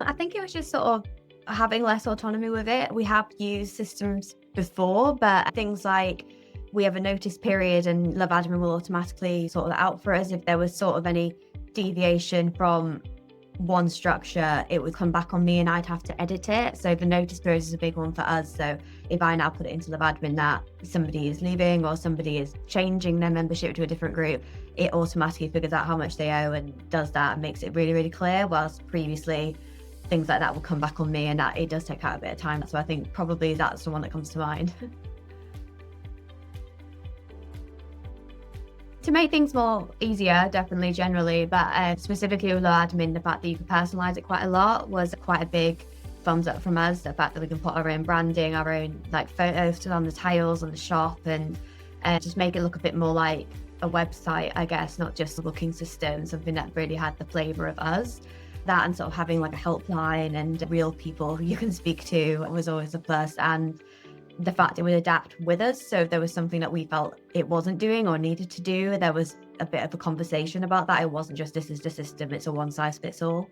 I think it was just sort of having less autonomy with it. We have used systems before, but things like we have a notice period and LoveAdmin will automatically sort that out for us. If there was sort of any deviation from one structure, it would come back on me and I'd have to edit it. So the notice period is a big one for us. So if I now put it into LoveAdmin that somebody is leaving or somebody is changing their membership to a different group, it automatically figures out how much they owe and does that and makes it really, really clear. Whilst previously things like that will come back on me and that it does take out a bit of time. So I think probably that's the one that comes to mind. To make things more easier, definitely, generally, but specifically with LoveAdmin, the fact that you can personalize it quite a lot was quite a big thumbs up from us. The fact that we can put our own branding, our own like photos on the tiles on the shop, and just make it look a bit more like a website, I guess, not just a booking system, something that really had the flavor of us. That and sort of having like a helpline and real people who you can speak to was always a plus. And the fact it would adapt with us. So if there was something that we felt it wasn't doing or needed to do, there was a bit of a conversation about that. It wasn't just, this is the system, it's a one size fits all.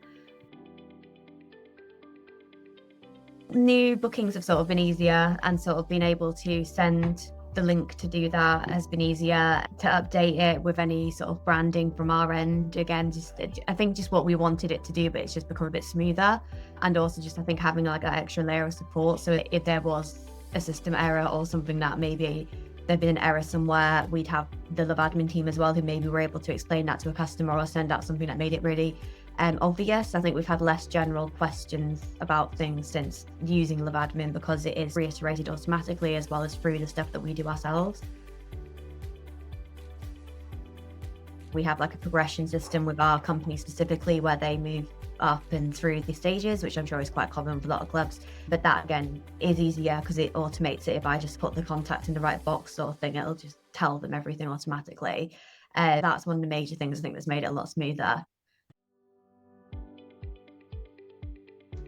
New bookings have sort of been easier, and sort of being able to send the link to do that has been easier. To update it with any sort of branding from our end, again, just I think just what we wanted it to do, but it's just become a bit smoother. And also just I think having like an extra layer of support, so if there was a system error or something that maybe there'd been an error somewhere, we'd have the LoveAdmin team as well who maybe were able to explain that to a customer or send out something that made it really obvious. I think we've had less general questions about things since using LoveAdmin because it is reiterated automatically as well as through the stuff that we do ourselves. We have like a progression system with our company specifically where they move up and through the stages, which I'm sure is quite common with a lot of clubs. But that again is easier because it automates it. If I just put the contact in the right box sort of thing, it'll just tell them everything automatically. That's one of the major things I think that's made it a lot smoother.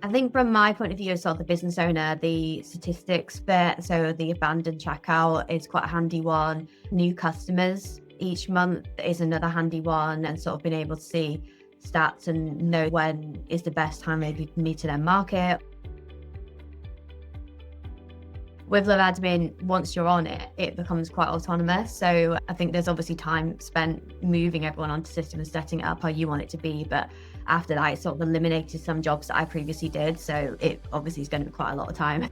I think from my point of view as sort of the business owner, the statistics bit, so the abandoned checkout is quite a handy one. New customers each month is another handy one, and sort of being able to see stats and know when is the best time maybe for me to then market. With LoveAdmin, once you're on it, it becomes quite autonomous. So I think there's obviously time spent moving everyone onto the system and setting it up how you want it to be. But after that, it sort of eliminated some jobs that I previously did. So it obviously is going to be quite a lot of time.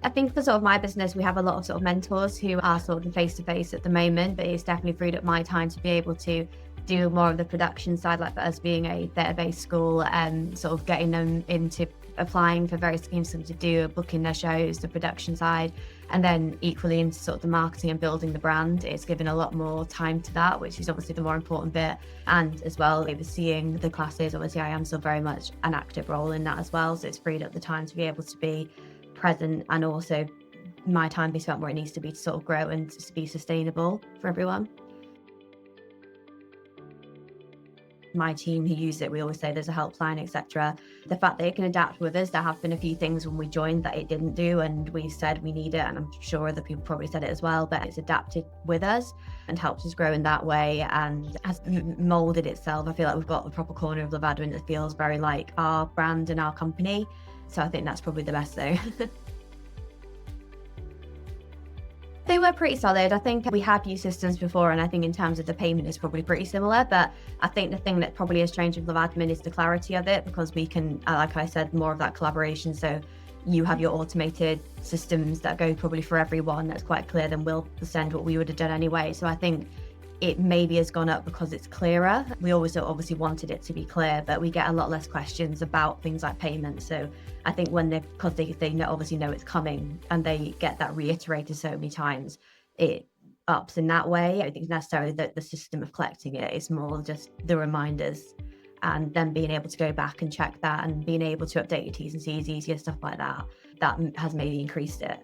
I think for sort of my business, we have a lot of sort of mentors who are sort of face-to-face at the moment, but it's definitely freed up my time to be able to do more of the production side, like for us being a theatre-based school, and sort of getting them into applying for various schemes to do, booking their shows, the production side, and then equally into sort of the marketing and building the brand. It's given a lot more time to that, which is obviously the more important bit. And as well, overseeing the classes, obviously I am still very much an active role in that as well. So it's freed up the time to be able to be present and also my time be spent where it needs to be to sort of grow and to be sustainable for everyone. My team who use it, we always say there's a helpline, etc. The fact that it can adapt with us, there have been a few things when we joined that it didn't do, and we said we need it, and I'm sure other people probably said it as well, but it's adapted with us and helped us grow in that way and has molded itself. I feel like we've got the proper corner of LoveAdmin that feels very like our brand and our company. So I think that's probably the best though. They were pretty solid. I think we have used systems before, and I think in terms of the payment is probably pretty similar, but I think the thing that probably has changed with LoveAdmin is the clarity of it, because we can, like I said, more of that collaboration. So you have your automated systems that go probably for everyone. That's quite clear. Then we'll send what we would have done anyway. So I think it maybe has gone up because it's clearer. We always obviously wanted it to be clear, but we get a lot less questions about things like payment. So I think when because they obviously know it's coming and they get that reiterated so many times, it ups in that way. I don't think it's necessarily the system of collecting it. It's more just the reminders and then being able to go back and check that and being able to update your T's and C's easier, stuff like that. That has maybe increased it.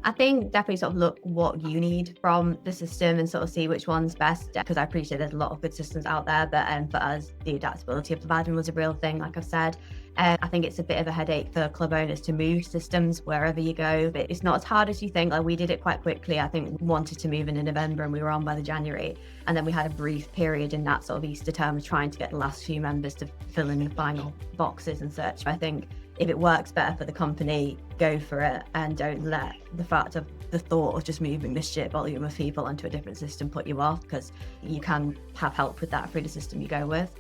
I think definitely sort of look what you need from the system and sort of see which one's best, because I appreciate there's a lot of good systems out there, but for us, the adaptability of LoveAdmin was a real thing, like I've said. I think it's a bit of a headache for club owners to move systems wherever you go, but it's not as hard as you think. Like, we did it quite quickly. I think we wanted to move in November and we were on by the January. And then we had a brief period in that sort of Easter term of trying to get the last few members to fill in the final boxes and such. I think if it works better for the company, go for it, and don't let the fact of the thought of just moving this shit volume of people onto a different system put you off, because you can have help with that through the system you go with.